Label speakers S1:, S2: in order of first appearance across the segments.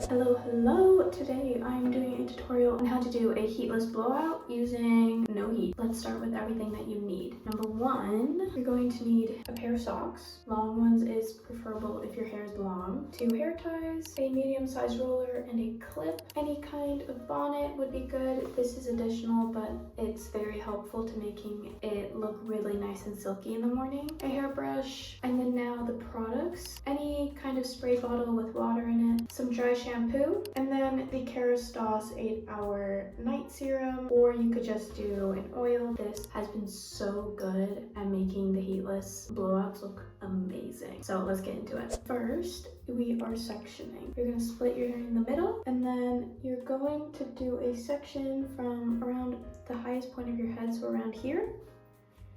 S1: Hello! Today I'm doing a tutorial on how to do a heatless blowout using no heat. Let's start with everything that you need. Number one, you're going to need a pair of socks. Long ones is preferable if your hair is long. 2 hair ties, a medium-sized roller, and a clip. Any kind of bonnet would be good. This is additional, but it's very helpful to making it look really nice and silky in the morning. A hairbrush, and then now the products. Any kind of spray bottle with water in it, some dry shampoo, and then the Kerastase 8-hour night serum, or you could just do an oil. This has been so good at making the heatless blowouts look amazing. So let's get into it. First, we are sectioning. You're going to split your hair in the middle, and then you're going to do a section from around the highest point of your head, so around here,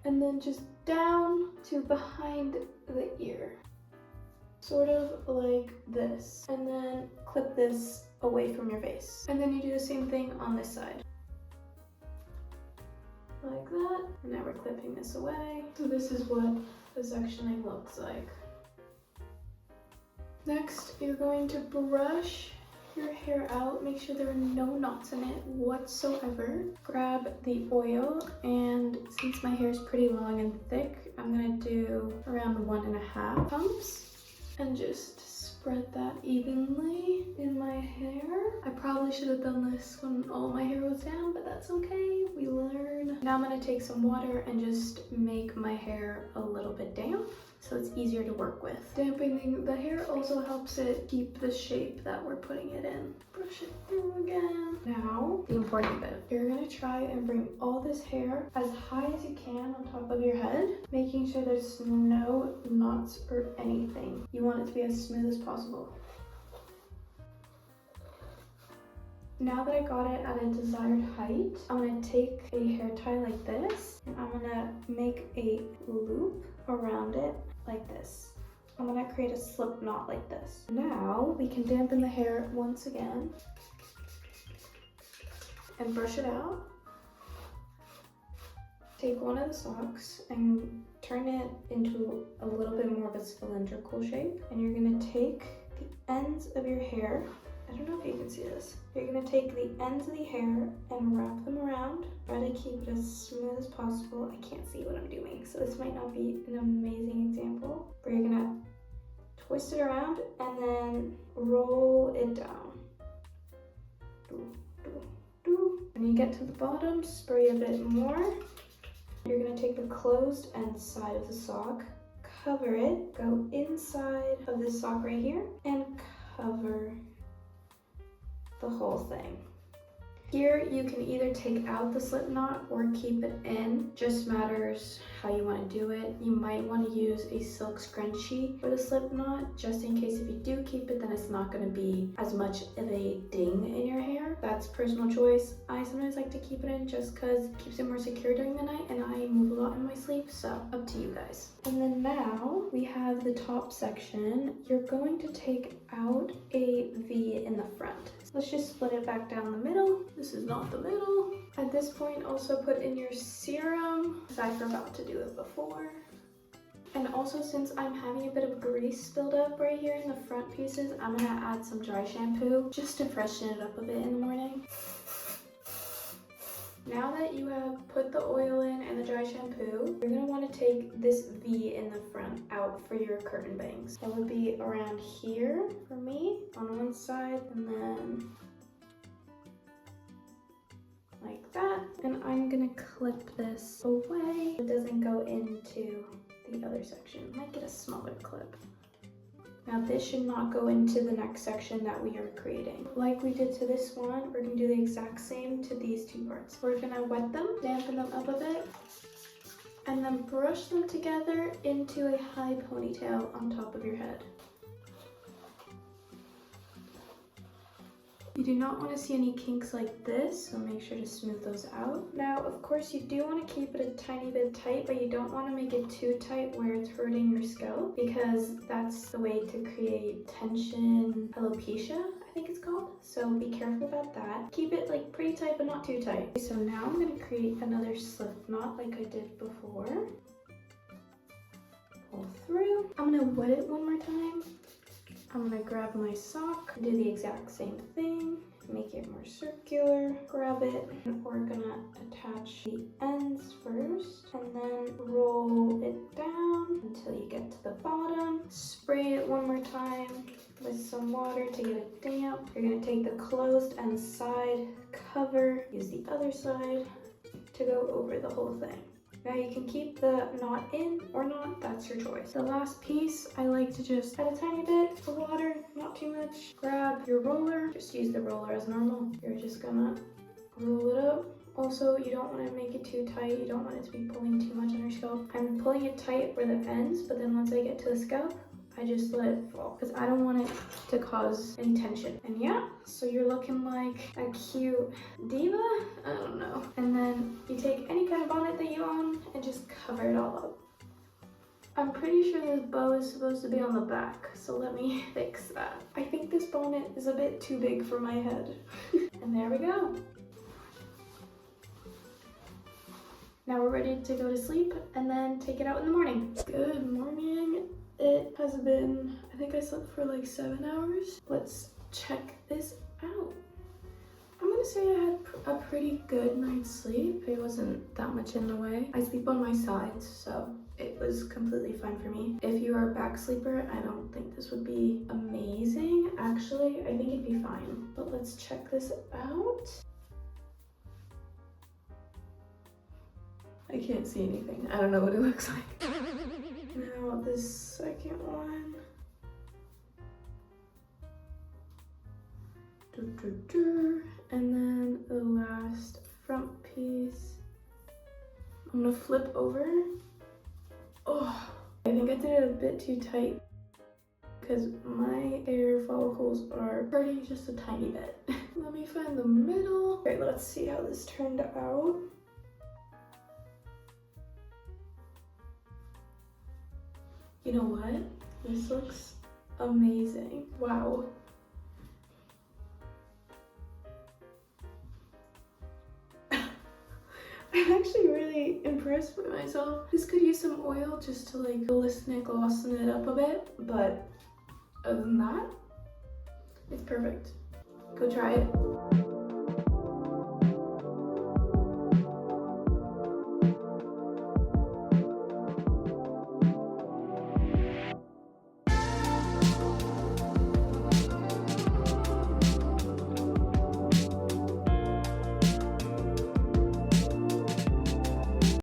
S1: and then just down to behind the ear. Sort of like this, and then clip this away from your face, and then you do the same thing on this side like that, and now we're clipping this away. So this is what the sectioning looks like. Next, you're going to brush your hair out, make sure there are no knots in it whatsoever. Grab the oil, and since my hair is pretty long and thick, I'm gonna do around 1.5 pumps. And just spread that evenly in my hair. I probably should have done this when all my hair was down, but that's okay, we learn. Now I'm gonna take some water and just make my hair a little bit damp so it's easier to work with. Dampening the hair also helps it keep the shape that we're putting it in. Brush it through again. Now, the important bit. You're gonna try and bring all this hair as high as you can on top of your head, making sure there's no knots or anything. You want it to be as smooth as possible. Now that I got it at a desired height, I'm gonna take a hair tie like this, and I'm gonna make a loop around it like this. I'm gonna create a slip knot like this. Now we can dampen the hair once again and brush it out. Take one of the socks and turn it into a little bit more of a cylindrical shape, and you're gonna take the ends of your hair. I don't know if you can see this. You're gonna take the ends of the hair and wrap them around. Try to keep it as smooth as possible. I can't see what I'm doing, so this might not be an amazing example. But you're gonna twist it around and then roll it down. When you get to the bottom, spray a bit more. You're gonna take the closed end side of the sock, cover it, go inside of this sock right here, and cover the whole thing. Here you can either take out the slip knot or keep it in, just matters how you want to do it. You might want to use a silk scrunchie for the slip knot, just in case if you do keep it, then it's not going to be as much of a ding in your hair. That's personal choice. I sometimes like to keep it in just because it keeps it more secure during the night, and I move a lot in my sleep, so up to you guys. And then now we have the top section. You're going to take out a V in the front. Let's just split it back down the middle. This is not the middle. At this point, also put in your serum, because I forgot to do it before. And also, since I'm having a bit of grease build up right here in the front pieces, I'm gonna add some dry shampoo just to freshen it up a bit in the morning. Now that you have put the oil in and the dry shampoo, you're gonna want to take this V in the front out for your curtain bangs. That would be around here for me on one side, and then like that. And I'm gonna clip this away. It doesn't go into the other section. Might get a smaller clip. Now this should not go into the next section that we are creating. Like we did to this one, we're gonna do the exact same to these two parts. We're gonna wet them, dampen them up a bit, and then brush them together into a high ponytail on top of your head. You do not want to see any kinks like this, so make sure to smooth those out. Now, of course, you do want to keep it a tiny bit tight, but you don't want to make it too tight where it's hurting your scalp, because that's the way to create tension alopecia, I think it's called. So be careful about that. Keep it like pretty tight, but not too tight. So now I'm going to create another slip knot like I did before. Pull through. I'm going to wet it one more time. I'm gonna grab my sock, do the exact same thing, make it more circular, grab it, and we're gonna attach the ends first, and then roll it down until you get to the bottom. Spray it one more time with some water to get it damp. You're gonna take the closed end side, cover, use the other side to go over the whole thing. Now you can keep the knot in or not, that's your choice. The last piece, I like to just add a tiny bit of water, not too much. Grab your roller, just use the roller as normal. You're just gonna roll it up. Also, you don't want to make it too tight. You don't want it to be pulling too much on your scalp. I'm pulling it tight for the ends, but then once I get to the scalp, I just let it fall because I don't want it to cause any tension. And yeah, so you're looking like a cute diva? I don't know. And then you take any kind of bonnet that you own and just cover it all up. I'm pretty sure this bow is supposed to be on the back, so let me fix that. I think this bonnet is a bit too big for my head. And there we go. Now we're ready to go to sleep and then take it out in the morning. Good morning. It has been, I think I slept for like 7 hours. Let's check this out. I'm gonna say I had a pretty good night's sleep. It wasn't that much in the way. I sleep on my sides, so it was completely fine for me. If you are a back sleeper, I don't think this would be amazing. Actually, I think it'd be fine. But let's check this out. I can't see anything. I don't know what it looks like. Now this second one. And then the last front piece. I'm gonna flip over. Oh, I think I did it a bit too tight because my hair follicles are hurting just a tiny bit. Let me find the middle. Okay, let's see how this turned out. You know what? This looks amazing. Wow. I'm actually really impressed with myself. This could use some oil just to like glisten it, glossen it up a bit, but other than that, it's perfect. Go try it.